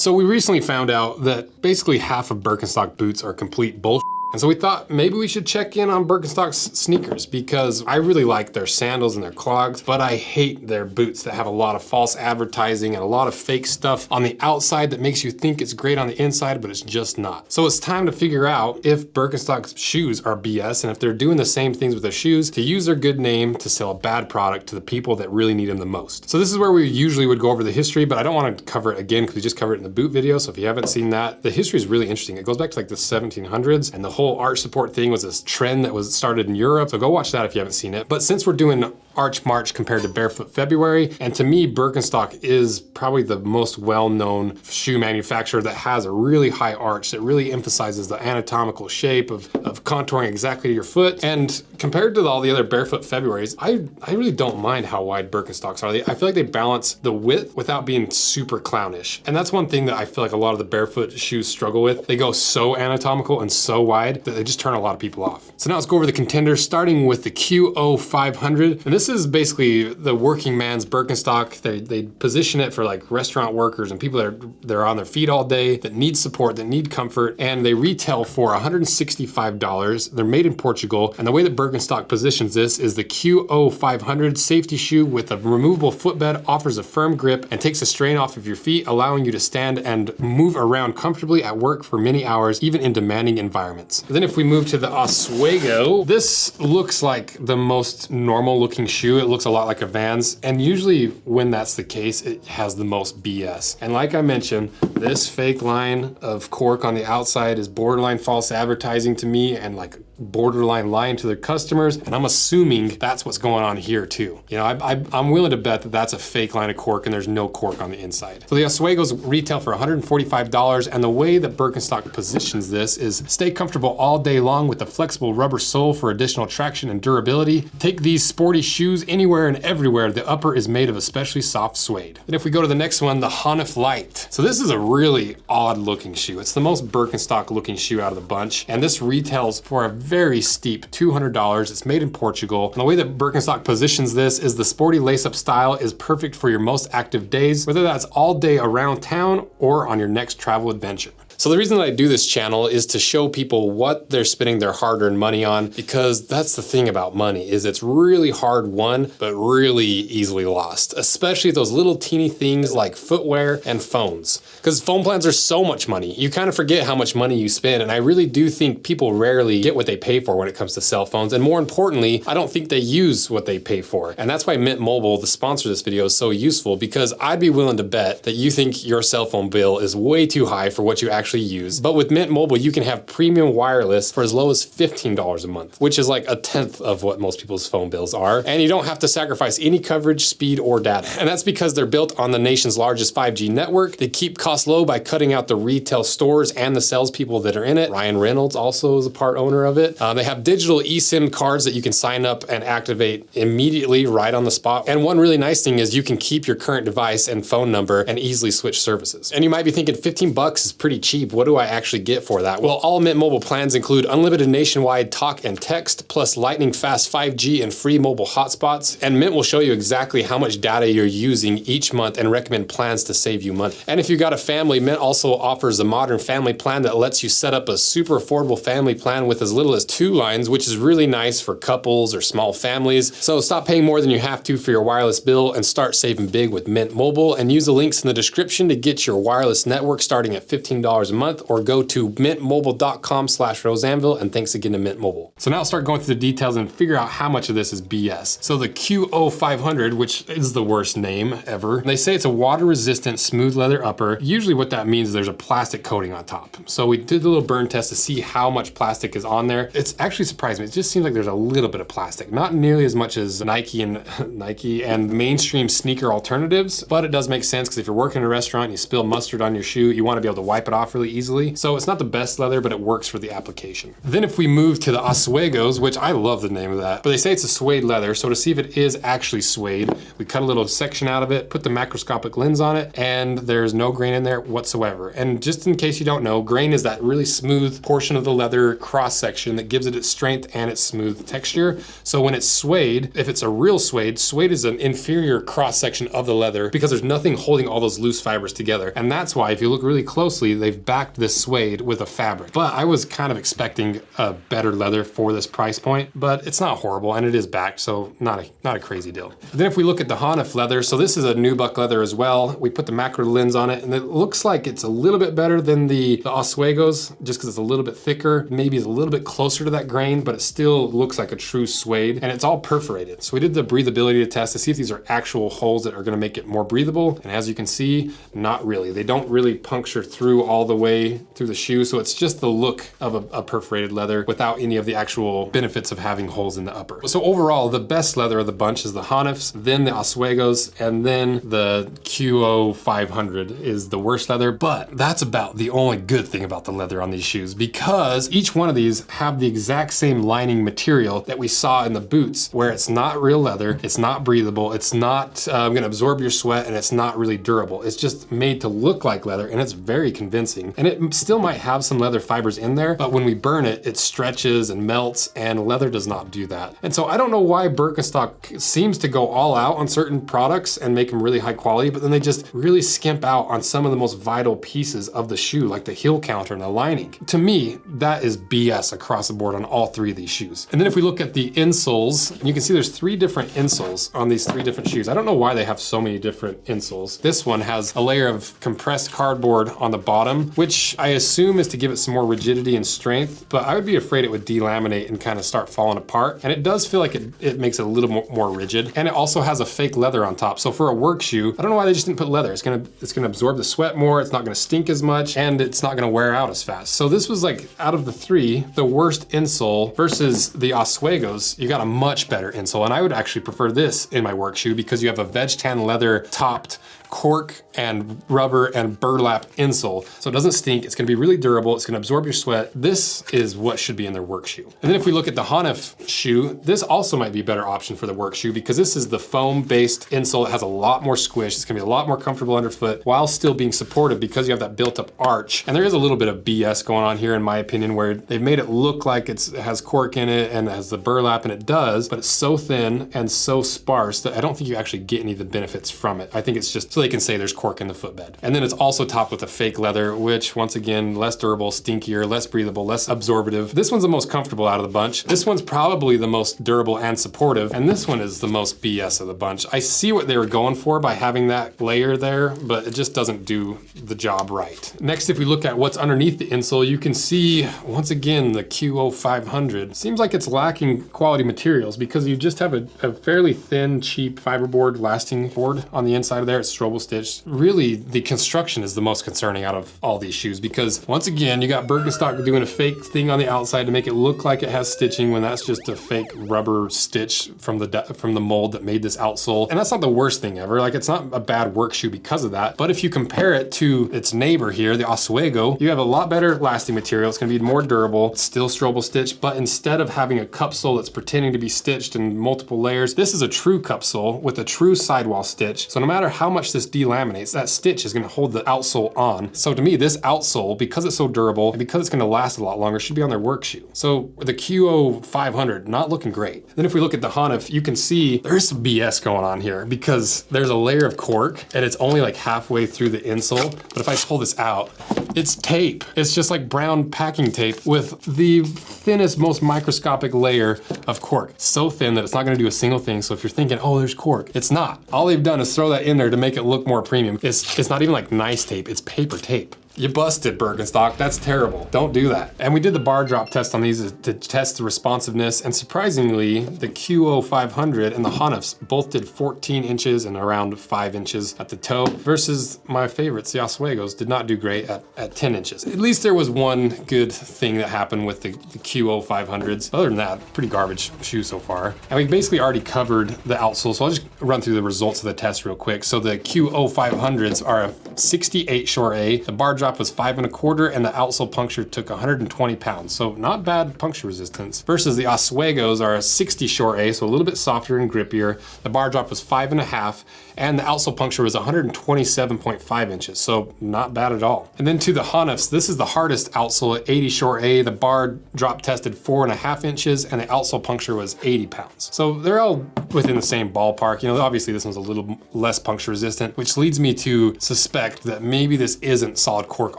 So we recently found out that basically half of Birkenstock boots are complete bullshit. And so we thought maybe we should check in on Birkenstock's sneakers because I really like their sandals and their clogs, but I hate their boots that have a lot of false advertising and a lot of fake stuff on the outside that makes you think it's great on the inside, but it's just not. So it's time to figure out if Birkenstock's shoes are BS and if they're doing the same things with their shoes to use their good name to sell a bad product to the people that really need them the most. So this is where we usually would go over the history, but I don't want to cover it again because we just covered it in the boot video. So if you haven't seen that, the history is really interesting. It goes back to like the 1700s, and the whole arch support thing was this trend that was started in Europe. So go watch that if you haven't seen it. But since we're doing Arch March compared to Barefoot February, and to me, Birkenstock is probably the most well-known shoe manufacturer that has a really high arch that really emphasizes the anatomical shape of contouring exactly to your foot. And compared to all the other Barefoot Februaries, I really don't mind how wide Birkenstocks are. I feel like they balance the width without being super clownish. And that's one thing that I feel like a lot of the Barefoot shoes struggle with. They go so anatomical and so wide that they just turn a lot of people off. So now let's go over the contenders, starting with the QO500. And this is basically the working man's Birkenstock. They position it for like restaurant workers and people that are on their feet all day, that need support, that need comfort, and they retail for $165. They're made in Portugal, and the way that Birkenstock positions this is the QO500 safety shoe with a removable footbed, offers a firm grip and takes the strain off of your feet, allowing you to stand and move around comfortably at work for many hours, even in demanding environments. Then if we move to the Oswego, this looks like the most normal looking shoe. It looks a lot like a Vans, and usually when that's the case, it has the most BS. And like I mentioned, this fake line of cork on the outside is borderline false advertising to me and like borderline lying to their customers, and I'm assuming that's what's going on here too. You know, I'm willing to bet that that's a fake line of cork and there's no cork on the inside. So the Oswegos retail for $145, and the way that Birkenstock positions this is stay comfortable all day long with a flexible rubber sole for additional traction and durability. Take these sporty shoes anywhere and everywhere. The upper is made of especially soft suede. And if we go to the next one, the Honnef Light. So this is a really odd looking shoe. It's the most Birkenstock looking shoe out of the bunch, and this retails for a very steep $200. It's made in Portugal. And the way that Birkenstock positions this is the sporty lace-up style is perfect for your most active days, whether that's all day around town or on your next travel adventure. So the reason that I do this channel is to show people what they're spending their hard-earned money on, because that's the thing about money, is it's really hard won, but really easily lost, especially those little teeny things like footwear and phones. Because phone plans are so much money. You kind of forget how much money you spend, and I really do think people rarely get what they pay for when it comes to cell phones, and more importantly, I don't think they use what they pay for. And that's why Mint Mobile, the sponsor of this video, is so useful, because I'd be willing to bet that you think your cell phone bill is way too high for what you actually use. But with Mint Mobile, you can have premium wireless for as low as $15 a month, which is like a tenth of what most people's phone bills are. And you don't have to sacrifice any coverage, speed, or data. And that's because they're built on the nation's largest 5G network. They keep costs low by cutting out the retail stores and the salespeople that are in it. Ryan Reynolds also is a part owner of it. They have digital eSIM cards that you can sign up and activate immediately right on the spot. And one really nice thing is you can keep your current device and phone number and easily switch services. And you might be thinking $15 is pretty cheap. What do I actually get for that? Well, all Mint Mobile plans include unlimited nationwide talk and text, plus lightning fast 5G and free mobile hotspots. And Mint will show you exactly how much data you're using each month and recommend plans to save you money. And if you've got a family, Mint also offers a modern family plan that lets you set up a super affordable family plan with as little as 2 lines, which is really nice for couples or small families. So stop paying more than you have to for your wireless bill and start saving big with Mint Mobile, and use the links in the description to get your wireless network starting at $15 a month, or go to mintmobile.com/roseanvil, and thanks again to Mint Mobile. So now I'll start going through the details and figure out how much of this is BS. So the QO500, which is the worst name ever, they say it's a water-resistant smooth leather upper. Usually what that means is there's a plastic coating on top. So we did a little burn test to see how much plastic is on there. It's actually surprised me. It just seems like there's a little bit of plastic, not nearly as much as Nike and mainstream sneaker alternatives, but it does make sense because if you're working in a restaurant and you spill mustard on your shoe, you want to be able to wipe it off off really easily. So it's not the best leather, but it works for the application. Then if we move to the Oswegos, which I love the name of that, but they say it's a suede leather. So to see if it is actually suede, we cut a little section out of it, put the macroscopic lens on it, and there's no grain in there whatsoever. And just in case you don't know, grain is that really smooth portion of the leather cross section that gives it its strength and its smooth texture. So when it's suede, if it's a real suede, suede is an inferior cross section of the leather because there's nothing holding all those loose fibers together. And that's why if you look really closely, they've backed this suede with a fabric. But I was kind of expecting a better leather for this price point, but it's not horrible and it is backed, so not a crazy deal. Then if we look at the Honnef leather, so this is a nubuck leather as well. We put the macro lens on it and it looks like it's a little bit better than the Oswegos just because it's a little bit thicker, maybe it's a little bit closer to that grain, but it still looks like a true suede and it's all perforated. So we did the breathability test to see if these are actual holes that are gonna make it more breathable. And as you can see, not really. They don't really puncture through all the way through the shoe. So it's just the look of a perforated leather without any of the actual benefits of having holes in the upper. So overall, the best leather of the bunch is the Honnefs, then the Oswegos, and then the QO 500 is the worst leather. But that's about the only good thing about the leather on these shoes because each one of these have the exact same lining material that we saw in the boots where it's not real leather, it's not breathable, it's not gonna absorb your sweat, and it's not really durable. It's just made to look like leather and it's very convincing. And it still might have some leather fibers in there, but when we burn it, it stretches and melts and leather does not do that. And so I don't know why Birkenstock seems to go all out on certain products and make them really high quality, but then they just really skimp out on some of the most vital pieces of the shoe, like the heel counter and the lining. To me, that is BS across the board on all three of these shoes. And then if we look at the insoles, you can see there's 3 different insoles on these 3 different shoes. I don't know why they have so many different insoles. This one has a layer of compressed cardboard on the bottom, which I assume is to give it some more rigidity and strength, but I would be afraid it would delaminate and kind of start falling apart. And it does feel like it makes it a little more rigid. And it also has a fake leather on top. So for a work shoe, I don't know why they just didn't put leather. It's gonna absorb the sweat more, it's not gonna stink as much, and it's not gonna wear out as fast. So this was like, out of the 3, the worst insole versus the Oswegos, you got a much better insole. And I would actually prefer this in my work shoe because you have a veg tan leather topped cork and rubber and burlap insole. So it doesn't stink, it's gonna be really durable, it's gonna absorb your sweat. This is what should be in their work shoe. And then if we look at the Honnef shoe, this also might be a better option for the work shoe because this is the foam-based insole. It has a lot more squish, it's gonna be a lot more comfortable underfoot while still being supportive because you have that built-up arch. And there is a little bit of BS going on here in my opinion where they've made it look like it has cork in it and it has the burlap, and it does, but it's so thin and so sparse that I don't think you actually get any of the benefits from it. I think it's just so they can say there's cork in the footbed. And then it's also topped with a fake leather, which once again, less durable, stinkier, less breathable, less absorbative. This one's the most comfortable out of the bunch. This one's probably the most durable and supportive. And this one is the most BS of the bunch. I see what they were going for by having that layer there, but it just doesn't do the job right. Next, if we look at what's underneath the insole, you can see, once again, the QO 500. Seems like it's lacking quality materials because you just have a fairly thin, cheap fiberboard lasting board on the inside of there. It's strobo stitched. Really, the construction is the most concerning out of all these shoes because once again, you got Birkenstock doing a fake thing on the outside to make it look like it has stitching when that's just a fake rubber stitch from the mold that made this outsole. And that's not the worst thing ever. Like, it's not a bad work shoe because of that. But if you compare it to its neighbor here, the Oswego, you have a lot better lasting material. It's gonna be more durable. It's still strobo stitched, but instead of having a cup sole that's pretending to be stitched in multiple layers, this is a true cup sole with a true sidewall stitch. So no matter how much this delaminates, that stitch is gonna hold the outsole on. So to me, this outsole, because it's so durable and because it's gonna last a lot longer, should be on their work shoe. So the QO 500, not looking great. Then if we look at the Honnef, you can see there's some BS going on here because there's a layer of cork and it's only like halfway through the insole. But if I pull this out, it's tape. It's just like brown packing tape with the thinnest, most microscopic layer of cork. So thin that it's not gonna do a single thing. So if you're thinking, oh, there's cork, it's not. All they've done is throw that in there to make it look more premium. It's not even like nice tape, it's paper tape. You busted, Birkenstock. That's terrible. Don't do that. And we did the bar drop test on these to test the responsiveness, and surprisingly, the QO 500 and the Honnefs both did 14 inches and around 5 inches at the toe, versus my favorites, the Oswegos, did not do great at 10 inches. At least there was one good thing that happened with the QO 500s. Other than that, pretty garbage shoe so far. And we basically already covered the outsole, so I'll just run through the results of the test real quick. So the QO 500s are a 68 short A. The bar drop drop was 5.25, and the outsole puncture took 120 pounds. So not bad puncture resistance. Versus the Oswegos are a 60 short A, so a little bit softer and grippier. The bar drop was 5.5, and the outsole puncture was 127.5 inches, so not bad at all. And then to the Honnefs, this is the hardest outsole at 80 short A. The bar drop tested 4.5 inches, and the outsole puncture was 80 pounds. So they're all within the same ballpark. You know, obviously this one's a little less puncture resistant, which leads me to suspect that maybe this isn't solid cork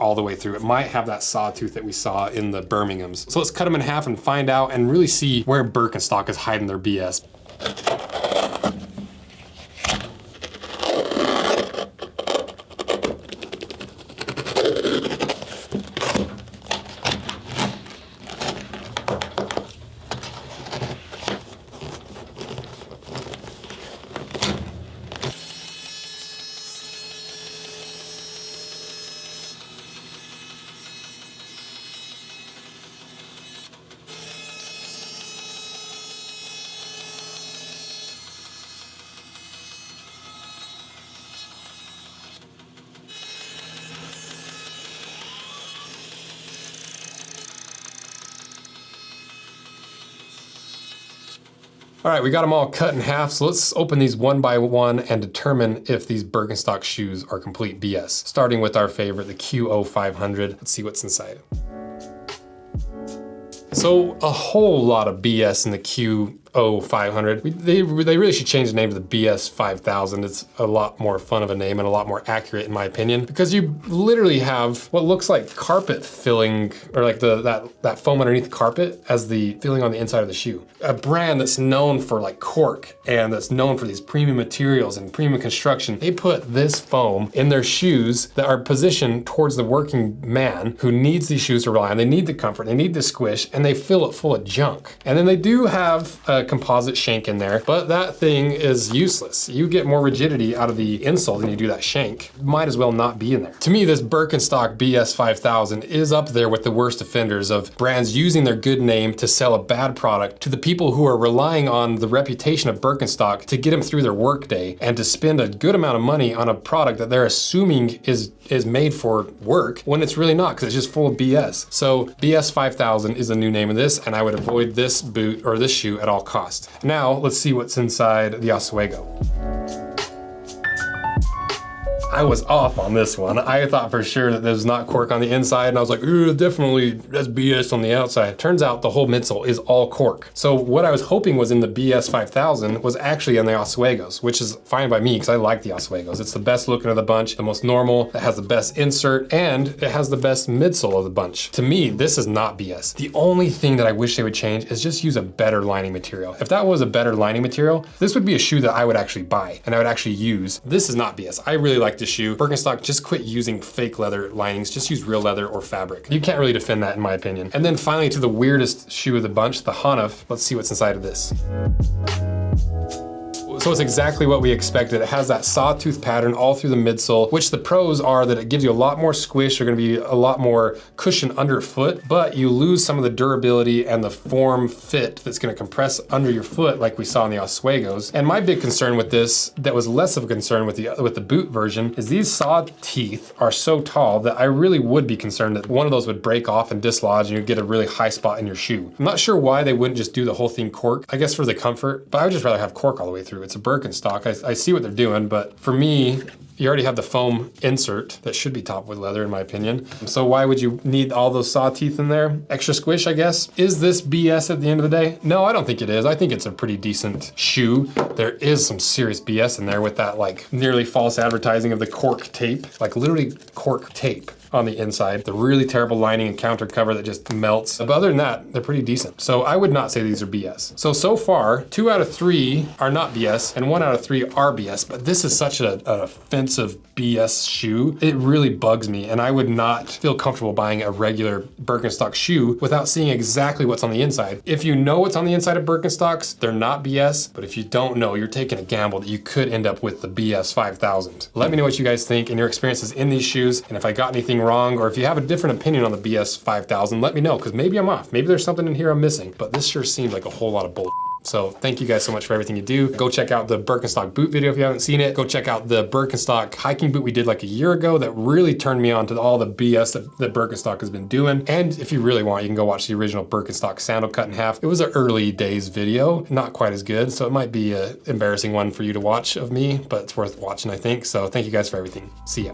all the way through. It might have that sawtooth that we saw in the Birminghams. So let's cut them in half and find out and really see where Birkenstock is hiding their BS. All right, we got them all cut in half, so let's open these one by one and determine if these Birkenstock shoes are complete BS. Starting with our favorite, the QO500. Let's see what's inside. So a whole lot of BS in the QO500. They really should change the name to the BS 5000. It's a lot more fun of a name and a lot more accurate in my opinion, because you literally have what looks like carpet filling, or like that foam underneath the carpet as the filling on the inside of the shoe. A brand that's known for like cork and that's known for these premium materials and premium construction, they put this foam in their shoes that are positioned towards the working man who needs these shoes to rely on. They need the comfort, they need the squish, and they fill it full of junk. And then they do have a composite shank in there, but that thing is useless. You get more rigidity out of the insole than you do that shank. Might as well not be in there. To me, this Birkenstock BS 5000 is up there with the worst offenders of brands using their good name to sell a bad product to the people who are relying on the reputation of Birkenstock to get them through their workday and to spend a good amount of money on a product that they're assuming is made for work when it's really not, because it's just full of BS. So BS 5000 is the new name of this, and I would avoid this boot or this shoe at all costs. Now let's see what's inside the Oswego. I was off on this one. I thought for sure that there was not cork on the inside, and I was like, ooh, definitely that's BS on the outside. Turns out the whole midsole is all cork. So what I was hoping was in the BS 5000 was actually in the Oswegos, which is fine by me because I like the Oswegos. It's the best looking of the bunch, the most normal, it has the best insert, and it has the best midsole of the bunch. To me, this is not BS. The only thing that I wish they would change is just use a better lining material. If that was a better lining material, this would be a shoe that I would actually buy and I would actually use. This is not BS. I really like this shoe. Birkenstock, just quit using fake leather linings, just use real leather or fabric. You can't really defend that in my opinion. And then finally to the weirdest shoe of the bunch, the Honnef. Let's see what's inside of this. So it's exactly what we expected. It has that sawtooth pattern all through the midsole, which the pros are that it gives you a lot more squish. There's gonna be a lot more cushion underfoot, but you lose some of the durability and the form fit that's gonna compress under your foot like we saw in the Oswegos. And my big concern with this, that was less of a concern with the boot version, is these saw teeth are so tall that I really would be concerned that one of those would break off and dislodge and you get a really high spot in your shoe. I'm not sure why they wouldn't just do the whole thing cork. I guess for the comfort, but I would just rather have cork all the way through. It's a Birkenstock. I see what they're doing, but for me, you already have the foam insert that should be topped with leather in my opinion. So why would you need all those saw teeth in there? Extra squish, I guess. Is this BS at the end of the day? No, I don't think it is. I think it's a pretty decent shoe. There is some serious BS in there with that like nearly false advertising of the cork tape, like literally cork tape on the inside, the really terrible lining and counter cover that just melts. But other than that, they're pretty decent. So I would not say these are BS. So far, 2 out of 3 are not BS and 1 out of 3 are BS, but this is such an offensive BS shoe. It really bugs me, and I would not feel comfortable buying a regular Birkenstock shoe without seeing exactly what's on the inside. If you know what's on the inside of Birkenstocks, they're not BS, but if you don't know, you're taking a gamble that you could end up with the BS 5000. Let me know what you guys think and your experiences in these shoes, and if I got anything wrong, or if you have a different opinion on the BS 5000, let me know, because maybe I'm off. Maybe there's something in here I'm missing, but this sure seems like a whole lot of bull. So thank you guys so much for everything you do. Go check out the Birkenstock boot video if you haven't seen it. Go check out the Birkenstock hiking boot we did like a year ago that really turned me on to all the BS that Birkenstock has been doing. And if you really want, you can go watch the original Birkenstock sandal cut in half. It was an early days video, not quite as good, so it might be an embarrassing one for you to watch of me, but it's worth watching, I think. So thank you guys for everything. See ya.